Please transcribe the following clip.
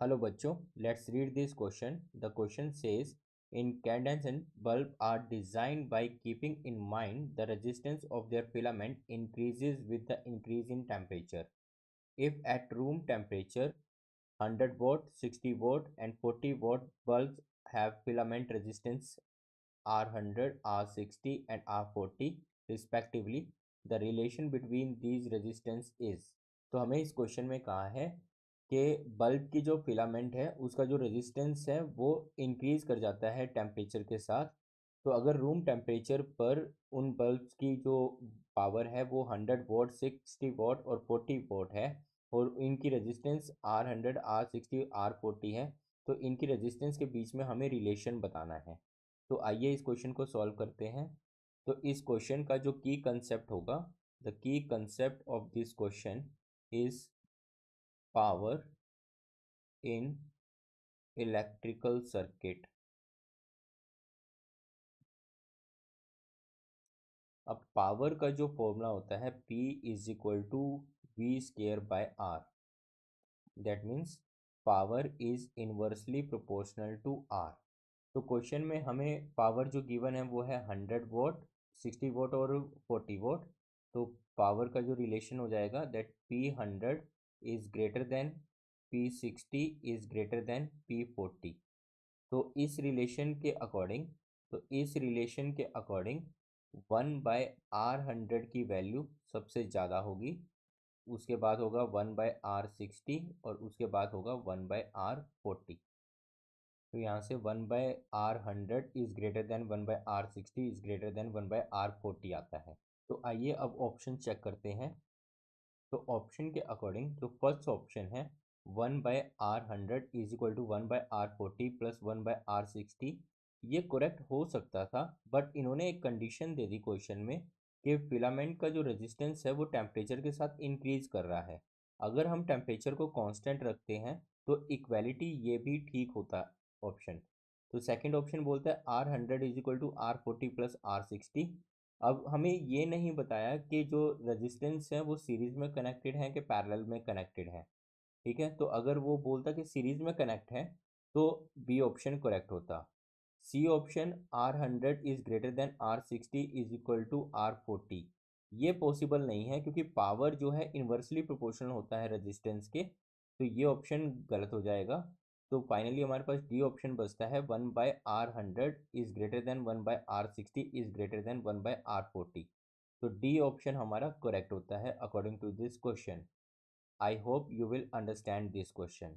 Hello बच्चों, let's read this question. The question says, incandescent bulb are designed by keeping in mind the resistance of their filament increases with the increase in temperature. If at room temperature 100 watt, 60 watt and 40 watt bulbs have filament resistance R100, R60 and R40 respectively, the relation between these resistance is। तो हमें इस question में कहा है कि bulb की जो filament है उसका जो रेजिस्टेंस है वो इंक्रीज कर जाता है टेम्परेचर के साथ। तो अगर रूम टेम्परेचर पर उन बल्ब्स की जो पावर है वो 100 वॉट, 60 वॉट और 40 वॉट है और इनकी रेजिस्टेंस R100, R60, R40 है, तो इनकी रेजिस्टेंस के बीच में हमें रिलेशन बताना है। तो आइए इस क्वेश्चन को सॉल्व करते हैं। तो इस क्वेश्चन का जो की कंसेप्ट होगा, the key concept of this question is power in electrical circuit. अब पावर का जो फॉर्मूला होता है P is equal to V square by R, that means power is inversely proportional to R. तो क्वेश्चन में हमें power जो given है वो है 100 वॉट, 60 वॉट और 40 वॉट। तो पावर का जो रिलेशन हो जाएगा that P100 is greater then P60 is greater then P40। तो इस रिलेशन के अकॉर्डिंग, तो 1/R100 की वैल्यू सबसे ज़्यादा होगी, उसके बाद होगा 1/R60 और उसके बाद होगा 1/R40। तो यहाँ से 1/R100 is greater than 1/R60 is greater than 1/R40 आता है। तो आइए अब ऑप्शन चेक करते हैं। तो ऑप्शन के अकॉर्डिंग जो फर्स्ट ऑप्शन है 1/R100 is equal to 1/R40 plus 1/R60, ये करेक्ट हो सकता था, बट इन्होंने एक कंडीशन दे दी क्वेश्चन में कि फिलामेंट का जो रेजिस्टेंस है वो टेम्परेचर के साथ इंक्रीज कर रहा है। अगर हम टेम्परेचर को कांस्टेंट रखते हैं तो इक्वालिटी ये भी ठीक होता है ऑप्शन। तो सेकंड ऑप्शन बोलता है R100 is equal to R40 plus R60। अब हमें ये नहीं बताया कि जो रेजिस्टेंस है वो सीरीज में कनेक्टेड है कि पैरेलल में कनेक्टेड है। ठीक है, तो अगर वो बोलता कि सीरीज में कनेक्ट है तो बी ऑप्शन करेक्ट होता। C option R100 is greater than R60 is equal to R40, ये पॉसिबल नहीं है क्योंकि पावर जो है इन्वर्सली प्रोपोर्शनल होता है रेजिस्टेंस के। तो ये ऑप्शन गलत हो जाएगा। तो फाइनली हमारे पास डी ऑप्शन बचता है 1/R100 is greater than 1/R60 is greater than 1/R40। तो डी ऑप्शन हमारा करेक्ट होता है according to this question. I hope you will understand this question.